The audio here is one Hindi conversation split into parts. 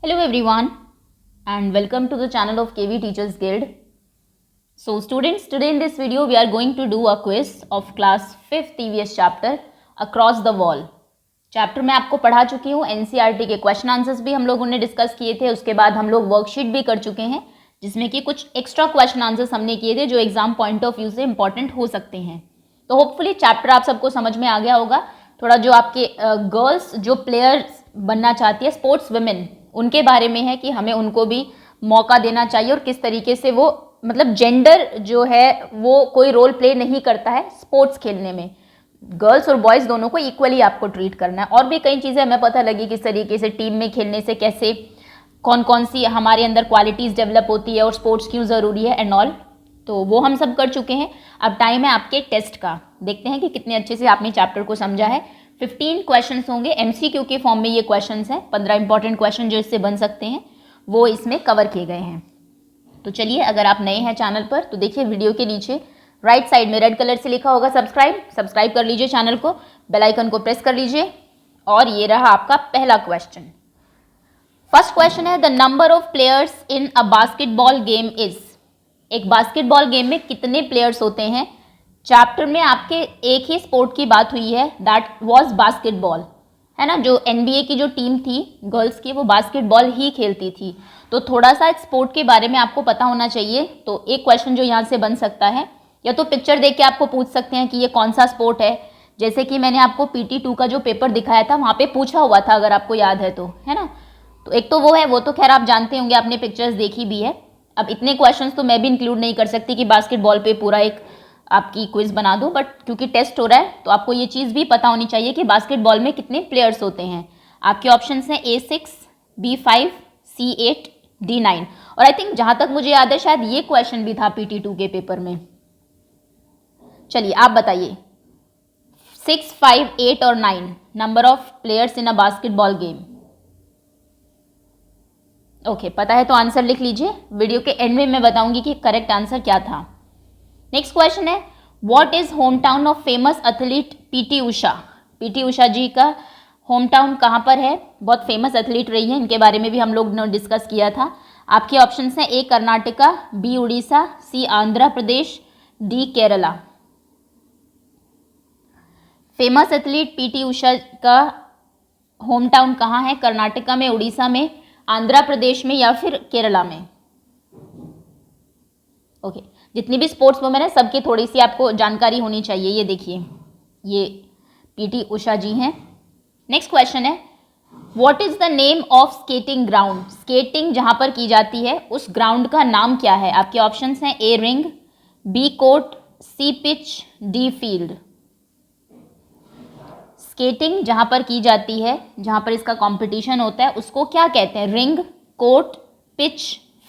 Hello everyone and welcome to the channel of KV Teachers Guild. So students, today in this video we are going to do a quiz of class 5th EVS chapter Across the Wall. Chapter में आपको पढ़ा चुकी हूँ, NCERT के क्वेश्चन आंसर्स भी हम लोगों ने डिस्कस किए थे, उसके बाद हम लोग वर्कशीट भी कर चुके हैं जिसमें कि कुछ एक्स्ट्रा क्वेश्चन आंसर्स हमने किए थे जो एग्जाम पॉइंट ऑफ व्यू से इंपॉर्टेंट हो सकते हैं. तो होपफुली चैप्टर आप सबको समझ में आ गया होगा. थोड़ा जो आपके गर्ल्स जो प्लेयर्स बनना चाहती है, स्पोर्ट्स वुमेन, उनके बारे में है कि हमें उनको भी मौका देना चाहिए और किस तरीके से वो मतलब जेंडर जो है वो कोई रोल प्ले नहीं करता है स्पोर्ट्स खेलने में. गर्ल्स और बॉयज़ दोनों को इक्वली आपको ट्रीट करना है. और भी कई चीज़ें हमें पता लगी किस तरीके से टीम में खेलने से कैसे कौन कौन सी हमारे अंदर क्वालिटीज़ डेवलप होती है और स्पोर्ट्स क्यों ज़रूरी है एंड ऑल. तो वो हम सब कर चुके हैं. अब टाइम है आपके टेस्ट का. देखते हैं कि कितने अच्छे से आपने चैप्टर को समझा है. 15 क्वेश्चंस होंगे, एमसीक्यू के फॉर्म में ये क्वेश्चंस हैं. 15 इंपॉर्टेंट क्वेश्चन जो इससे बन सकते हैं वो इसमें कवर किए गए हैं. तो चलिए, अगर आप नए हैं चैनल पर तो देखिए वीडियो के नीचे राइट साइड में रेड कलर से लिखा होगा सब्सक्राइब कर लीजिए चैनल को, बेल आइकन को प्रेस कर लीजिए. और ये रहा आपका पहला क्वेश्चन. फर्स्ट क्वेश्चन है, the number of players in a basketball game is. एक बास्केटबॉल गेम में कितने प्लेयर्स होते हैं? चैप्टर में आपके एक ही स्पोर्ट की बात हुई है, दैट वाज बास्केटबॉल, है ना. जो एनबीए की जो टीम थी गर्ल्स की वो बास्केटबॉल ही खेलती थी. तो थोड़ा सा स्पोर्ट के बारे में आपको पता होना चाहिए. तो एक क्वेश्चन जो यहाँ से बन सकता है, या तो पिक्चर देख के आपको पूछ सकते हैं कि ये कौन सा स्पोर्ट है. जैसे कि मैंने आपको PT2 का जो पेपर दिखाया था वहाँ पे पूछा हुआ था, अगर आपको याद है तो, है ना. तो एक तो वो है, वो तो खैर आप जानते होंगे, आपने पिक्चर्स देखी भी है. अब इतने क्वेश्चंस तो मैं भी इंक्लूड नहीं कर सकती कि बास्केटबॉल पे पूरा एक आपकी क्विज बना दूं, बट क्योंकि टेस्ट हो रहा है तो आपको ये चीज़ भी पता होनी चाहिए कि बास्केटबॉल में कितने प्लेयर्स होते हैं. आपके ऑप्शंस हैं A6, B5, C8, D9. और आई थिंक जहाँ तक मुझे याद है शायद ये क्वेश्चन भी था PT2 के पेपर में. चलिए आप बताइए, 6, 5, 8 और 9 number of players in a basketball game. Okay, पता है तो आंसर लिख लीजिए. वीडियो के एंड में मैं बताऊंगी कि करेक्ट आंसर क्या था. नेक्स्ट क्वेश्चन है, what is home town of famous athlete PT Usha. PT Usha जी का होम टाउन कहाँ पर है? बहुत फेमस एथलीट रही है, इनके बारे में भी हम लोग ने डिस्कस किया था. आपके ऑप्शंस हैं A Karnataka, B Orissa, C Andhra Pradesh, D Kerala. Famous athlete PT Usha का होम टाउन कहाँ है? कर्नाटका में, उड़ीसा में, आंध्र प्रदेश में या फिर केरला में. ओके, जितनी भी स्पोर्ट्स वुमेन है सबकी थोड़ी सी आपको जानकारी होनी चाहिए. ये देखिए, ये PT उषा जी हैं. नेक्स्ट क्वेश्चन है, what is the name of skating ground. Skating जहां पर की जाती है उस ग्राउंड का नाम क्या है? आपके ऑप्शंस हैं A ring, B court, C pitch, D field. Skating जहां पर की जाती है, जहां पर इसका कंपटीशन होता है, उसको क्या कहते हैं? Ring, court, pitch,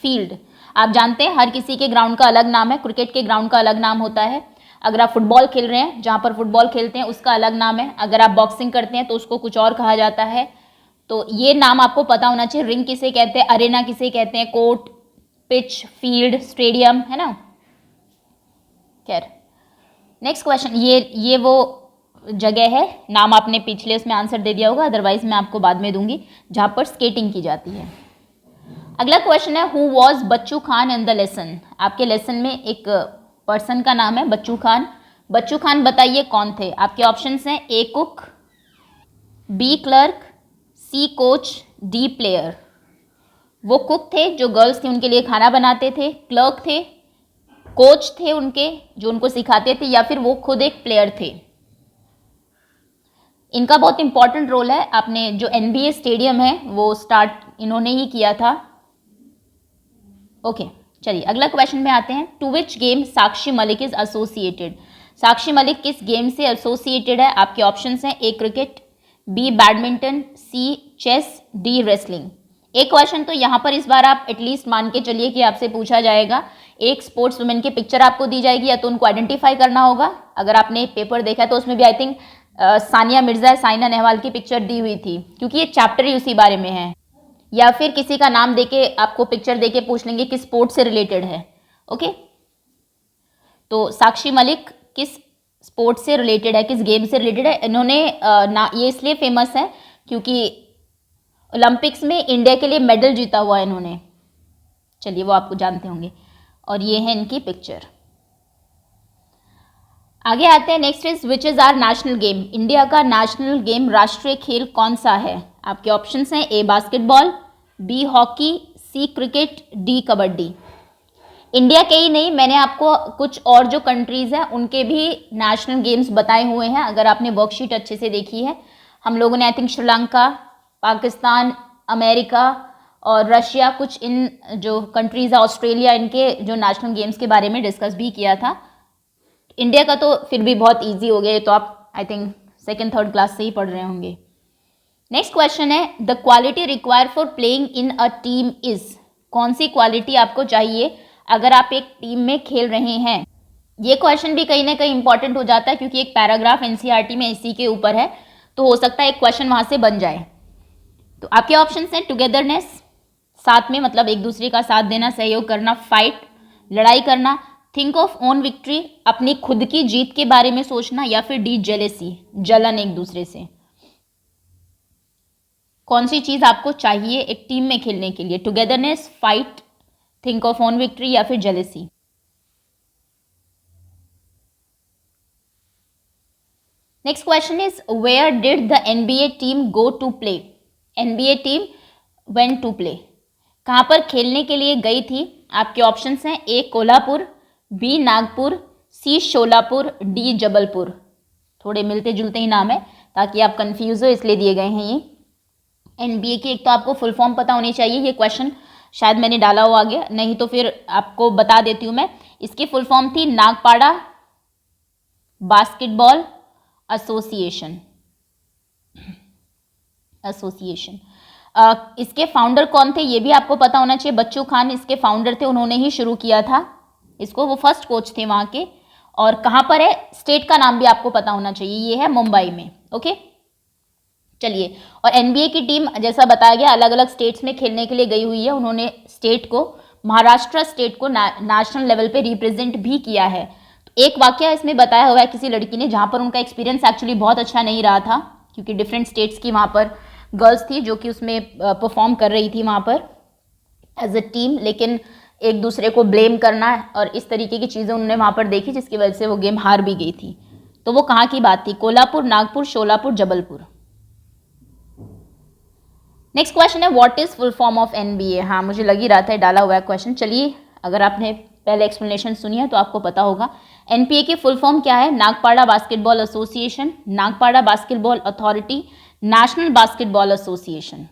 field. आप जानते हैं हर किसी के ग्राउंड का अलग नाम है. क्रिकेट के ग्राउंड का अलग नाम होता है. अगर आप फुटबॉल खेल रहे हैं, जहां पर फुटबॉल खेलते हैं उसका अलग नाम है. अगर आप बॉक्सिंग करते हैं तो उसको कुछ और कहा जाता है. तो ये नाम आपको पता होना चाहिए. रिंग किसे कहते हैं, अरेना किसे कहते हैं, कोर्ट, पिच, फील्ड, स्टेडियम, है ना. खैर, नेक्स्ट क्वेश्चन, ये वो जगह है, नाम आपने पिछले उसमें आंसर दे दिया होगा, अदरवाइज मैं आपको बाद में दूंगी, जहां पर स्केटिंग की जाती है. अगला क्वेश्चन है, who was Bachchu Khan in the lesson. आपके लेसन में एक पर्सन का नाम है बच्चू खान. बच्चू खान बताइए कौन थे? आपके ऑप्शंस हैं A cook, B clerk, C coach, D player. वो कुक थे जो गर्ल्स थी उनके लिए खाना बनाते थे, क्लर्क थे, कोच थे उनके जो उनको सिखाते थे, या फिर वो खुद एक प्लेयर थे. इनका बहुत इंपॉर्टेंट रोल है. आपने जो NBA स्टेडियम है वो स्टार्ट इन्होंने ही किया था. ओके, चलिए अगला क्वेश्चन में आते हैं. To which game Sakshi Malik is associated. Sakshi Malik किस गेम से एसोसिएटेड है? आपके ऑप्शंस हैं A cricket, B badminton, C chess, D wrestling. एक क्वेश्चन तो यहाँ पर इस बार आप एटलीस्ट मान के चलिए कि आपसे पूछा जाएगा, एक स्पोर्ट्स वुमेन की पिक्चर आपको दी जाएगी, या तो उनको आइडेंटिफाई करना होगा. अगर आपने पेपर देखा है तो उसमें भी आई थिंक सानिया मिर्जा, साइना नेहवाल की पिक्चर दी हुई थी, क्योंकि ये चैप्टर ही उसी बारे में है. या फिर किसी का नाम देके आपको पिक्चर देके पूछ लेंगे किस स्पोर्ट से रिलेटेड है. ओके, तो साक्षी मलिक किस स्पोर्ट से रिलेटेड है, किस गेम से रिलेटेड है? इन्होंने ये इसलिए फेमस है क्योंकि ओलंपिक्स में इंडिया के लिए मेडल जीता हुआ है इन्होंने। चलिए वो आपको जानते होंगे। और ये है इनकी पिक्चर। आगे आते हैं, next is which is our national game. India का नेशनल गेम, राष्ट्रीय खेल कौन सा है? आपके ऑप्शंस हैं A basketball, B hockey, C cricket, D kabaddi. India के ही नहीं, मैंने आपको कुछ और जो कंट्रीज हैं उनके भी नेशनल गेम्स बताए हुए हैं। अगर आपने वर्कशीट अच्छे से देखी है, हम लोगों ने I think Sri Lanka, Pakistan, America और रशिया, कुछ इन जो कंट्रीज है, ऑस्ट्रेलिया, इनके जो नेशनल गेम्स के बारे में डिस्कस भी किया था। इंडिया का तो फिर भी बहुत इजी हो गया, ये तो आप I think second third class से ही पढ़ रहे होंगे। नेक्स्ट क्वेश्चन है, the quality required for playing in a team is. कौन सी क्वालिटी आपको चाहिए अगर आप एक टीम में खेल रहे हैं? ये क्वेश्चन भी कहीं ना कहीं इंपॉर्टेंट हो जाता है क्योंकि एक पैराग्राफ एनसीईआरटी में इसी के ऊपर है, तो हो सकता है एक क्वेश्चन वहां से बन जाए। तो आपके ऑप्शन हैं टुगेदरनेस, साथ में मतलब एक दूसरे का साथ देना, सहयोग करना, फाइट, लड़ाई करना, थिंक ऑफ ओन विक्ट्री, अपनी खुद की जीत के बारे में सोचना, या फिर डी जेलेसी, जलन एक दूसरे से। कौन सी चीज आपको चाहिए एक टीम में खेलने के लिए? Togetherness, fight, think of own victory या फिर जेलेसी। Next question is where did the NBA team go to play. NBA team went to play, कहां पर खेलने के लिए गई थी? आपके ऑप्शंस हैं ए कोल्हापुर, बी नागपुर, सी शोलापुर, डी जबलपुर। थोड़े मिलते जुलते ही नाम है ताकि आप कंफ्यूज हो, इसलिए दिए गए हैं ये। एनबीए की एक तो आपको फुल फॉर्म पता होनी चाहिए, ये क्वेश्चन शायद मैंने डाला हो आगे, नहीं तो फिर आपको बता देती हूँ मैं। इसकी फुल फॉर्म थी नागपाड़ा बास्केटबॉल एसोसिएशन। इसके फाउंडर कौन थे ये भी आपको पता होना चाहिए। बच्चू खान इसके फाउंडर थे, उन्होंने ही शुरू किया था इसको, वो फर्स्ट कोच थे वहाँ के। और कहाँ पर है, स्टेट का नाम भी आपको पता होना चाहिए, ये है मुंबई में। ओके चलिए, और एनबीए की टीम जैसा बताया गया अलग अलग स्टेट्स में खेलने के लिए गई हुई है। उन्होंने स्टेट को, महाराष्ट्र स्टेट को नेशनल लेवल पे रिप्रेजेंट भी किया है। तो एक वाकया इसमें बताया हुआ है किसी लड़की ने, जहाँ पर उनका एक्सपीरियंस एक्चुअली बहुत अच्छा नहीं रहा था क्योंकि डिफरेंट स्टेट्स की वहाँ पर गर्ल्स थी जो कि उसमें परफॉर्म कर रही थी वहाँ पर एज अ टीम, लेकिन एक दूसरे को ब्लेम करना और इस तरीके की चीज़ें उन्होंने वहाँ पर देखी जिसकी वजह से वो गेम हार भी गई थी। तो वो कहाँ की बात थी? कोल्हापुर, नागपुर, शोलापुर, जबलपुर। नेक्स्ट क्वेश्चन है what is full form of NBA. हाँ मुझे लग ही रहा था डाला हुआ है क्वेश्चन। चलिए, अगर आपने पहले एक्सप्लेनेशन सुनी है तो आपको पता होगा। एनपीए की फुल फॉर्म क्या है? Nagpada basketball association, Nagpada basketball authority, national basketball association.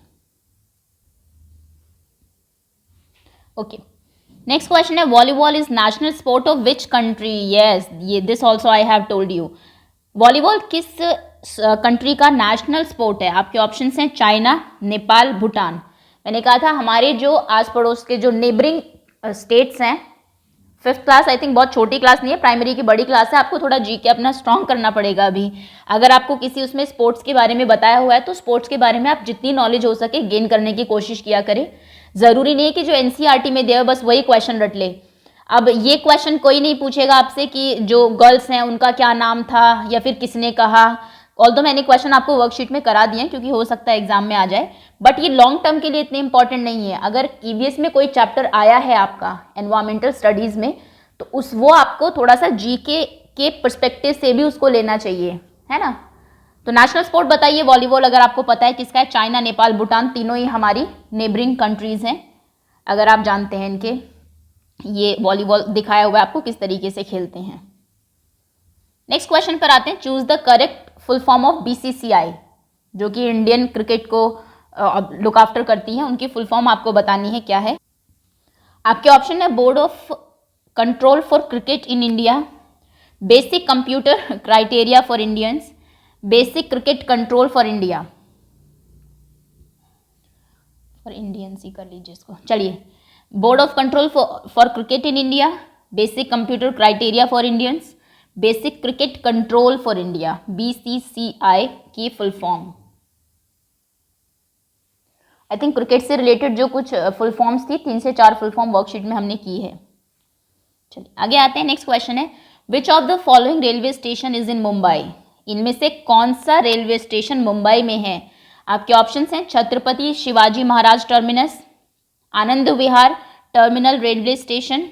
Okay, next question है volleyball is national sport of which country. Yes, ये this also I have told you. Volleyball किस कंट्री का नेशनल स्पोर्ट है? आपके ऑप्शंस हैं चाइना, नेपाल, भूटान। मैंने कहा था हमारे जो आस पड़ोस के जो नेबरिंग स्टेट्स हैं, फिफ्थ क्लास आई थिंक बहुत छोटी क्लास नहीं है, प्राइमरी की बड़ी क्लास है, आपको थोड़ा जीके अपना स्ट्रॉन्ग करना पड़ेगा अभी। अगर आपको किसी उसमें स्पोर्ट्स के बारे में बताया हुआ है तो स्पोर्ट्स के बारे में आप जितनी नॉलेज हो सके गेन करने की कोशिश किया करें। जरूरी नहीं है कि जो एनसीईआरटी में दिया बस वही क्वेश्चन रट ले। अब ये क्वेश्चन कोई नहीं पूछेगा आपसे कि जो गर्ल्स हैं उनका क्या नाम था या फिर किसने कहा। ऑल्दो मैंने क्वेश्चन आपको वर्कशीट में करा दिए क्योंकि हो सकता है एग्जाम में आ जाए, बट ये लॉन्ग टर्म के लिए इतने इंपॉर्टेंट नहीं है। अगर ईवीएस में कोई चैप्टर आया है आपका एनवायरमेंटल स्टडीज में तो वो आपको थोड़ा सा जीके के पर्सपेक्टिव से भी उसको लेना चाहिए, है ना। तो नेशनल स्पोर्ट बताइए वॉलीबॉल, अगर आपको पता है किसका है। चाइना, नेपाल, भूटान, तीनों ही हमारी नेबरिंग कंट्रीज हैं। अगर आप जानते हैं इनके, ये वॉलीबॉल दिखाया हुआ है आपको किस तरीके से खेलते हैं। नेक्स्ट क्वेश्चन पर आते हैं, choose the correct full form of BCCI, जो कि इंडियन क्रिकेट को लुक आफ्टर करती है। उनकी फुल फॉर्म आपको बतानी है क्या है। आपके ऑप्शन है board of control for cricket in India, basic computer criteria for Indians, basic cricket control for India, for Indians ही कर लीजिए इसको। चलिए, board of control for cricket in India, basic computer criteria for Indians, basic cricket control for India, BCCI की full form. I think cricket से रिलेटेड जो कुछ फुल फॉर्म्स थी 3 से 4 फुल फॉर्म वर्कशीट में हमने की है। चलिए आगे आते हैं। नेक्स्ट क्वेश्चन है which of the following railway station is in Mumbai. इनमें से कौन सा रेलवे स्टेशन मुंबई में है? आपके ऑप्शंस हैं Chhatrapati Shivaji Maharaj terminus, Anand Vihar terminal railway station,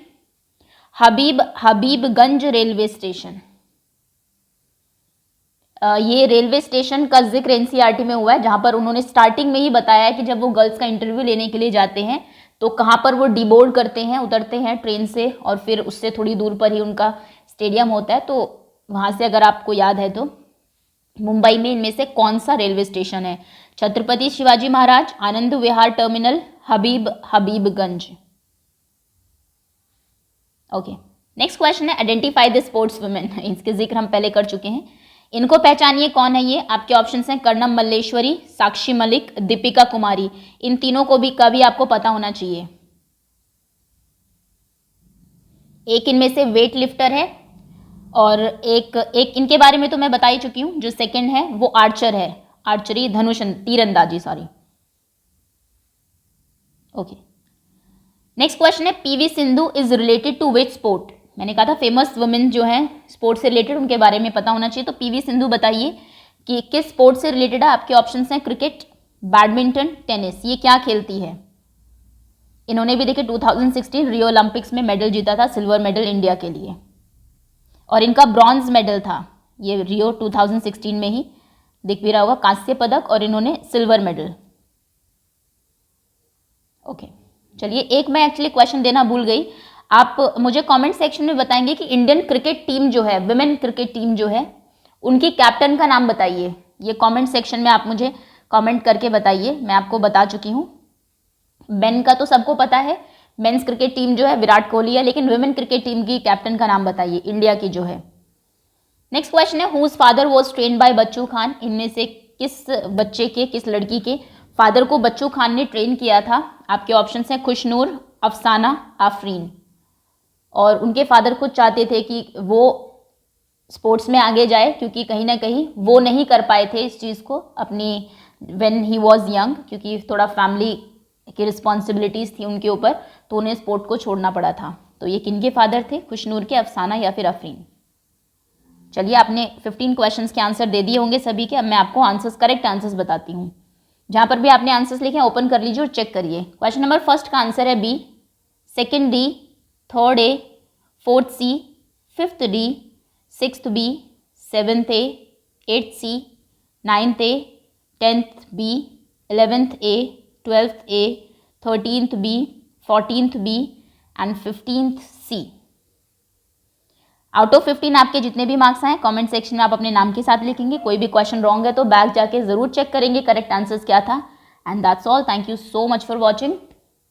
Habibganj railway station. ये रेलवे स्टेशन का जिक्र एनसीईआरटी में हुआ है, जहां पर उन्होंने स्टार्टिंग में ही बताया है कि जब वो गर्ल्स का इंटरव्यू लेने के लिए जाते हैं तो कहाँ पर वो डिबोर्ड करते हैं, उतरते हैं ट्रेन से, और फिर उससे थोड़ी दूर पर ही उनका स्टेडियम होता है। तो वहाँ से अगर आपको याद है तो मुंबई में इनमें से कौन सा रेलवे स्टेशन है? Chhatrapati Shivaji Maharaj, Anand Vihar terminal, Habibganj. Okay, next question है आइडेंटिफाई द स्पोर्ट्स वुमेन। इसके जिक्र हम पहले कर चुके हैं। इनको पहचानिए कौन है ये। आपके ऑप्शंस हैं कर्णम मल्लेश्वरी, साक्षी मलिक, दीपिका कुमारी। इन तीनों को भी कभी आपको पता होना चाहिए। एक इनमें से वेट लिफ्टर है और एक इनके बारे में तो मैं बता ही चुकी हूं। जो सेकंड है वो आर्चर है, आर्चरी धनुष तीरंदाजी, सॉरी। ओके, नेक्स्ट क्वेश्चन है PV Sindhu is related to which sport. मैंने कहा था फेमस वुमेन जो है स्पोर्ट्स से रिलेटेड उनके बारे में पता होना चाहिए। तो पीवी सिंधु बताइए कि किस स्पोर्ट से रिलेटेड है। आपके ऑप्शंस हैं क्रिकेट, बैडमिंटन, टेनिस। ये क्या खेलती है? इन्होंने भी देखिए 2016 रियो ओलंपिक्स में मेडल जीता था, सिल्वर मेडल इंडिया के लिए, और इनका ब्रॉन्ज मेडल था ये रियो 2016 में ही, दिख भी रहा होगा, कांस्य पदक, और इन्होंने सिल्वर मेडल। ओके, चलिए एक मैं एक्चुअली क्वेश्चन देना भूल गई। आप मुझे कमेंट सेक्शन में बताएंगे कि इंडियन क्रिकेट टीम जो है, विमेन क्रिकेट टीम जो है, उनकी कैप्टन का नाम बताइए। ये कमेंट सेक्शन में आप मुझे कमेंट करके बताइए। मैं आपको बता चुकी हूँ, मेन का तो सबको पता है, मेंस क्रिकेट टीम जो है विराट कोहली है, लेकिन विमेन क्रिकेट टीम की कैप्टन का नाम बताइए इंडिया की जो है। नेक्स्ट क्वेश्चन है whose father was trained by Bachchu Khan. इनमें से किस बच्चे के, किस लड़की के फादर को बच्चू खान ने ट्रेन किया था? आपके ऑप्शंस हैं खुशनूर, अफसाना, आफरीन। और उनके फादर खुद चाहते थे कि वो स्पोर्ट्स में आगे जाए, क्योंकि कहीं ना कहीं वो नहीं कर पाए थे इस चीज़ को अपनी व्हेन ही वाज यंग, क्योंकि थोड़ा फैमिली की रिस्पॉन्सिबिलिटीज़ थी उनके ऊपर, तो उन्हें स्पोर्ट को छोड़ना पड़ा था। तो ये किनके फादर थे? खुशनूर के, अफसाना या फिर आफरीन? चलिए, आपने 15 क्वेश्चंस के आंसर दे दिए होंगे सभी के। अब मैं आपको आंसर्स, करेक्ट आंसर्स बताती हूँ। जहाँ पर भी आपने आंसर्स लिखे हैं ओपन कर लीजिए और चेक करिए। क्वेश्चन नंबर फर्स्ट का आंसर है B, second D, third A, fourth C, fifth D, sixth B, seventh A, eighth C, ninth A, tenth B, 11th A, 12th A, 13th B, 14th B and 15th C. Out of 15 आपके जितने भी मार्क्स आए कमेंट सेक्शन में आप अपने नाम के साथ लिखेंगे। कोई भी क्वेश्चन रॉन्ग है तो बैक जाके जरूर चेक करेंगे करेक्ट आंसर्स क्या था। And that's all, thank you so much for watching.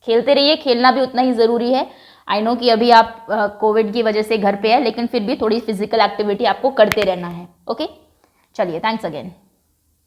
खेलते रहिए, खेलना भी उतना ही ज़रूरी है। आई नो कि अभी आप कोविड की वजह से घर पे है, लेकिन फिर भी थोड़ी फिजिकल एक्टिविटी आपको करते रहना है। ओके, चलिए, थैंक्स अगेन।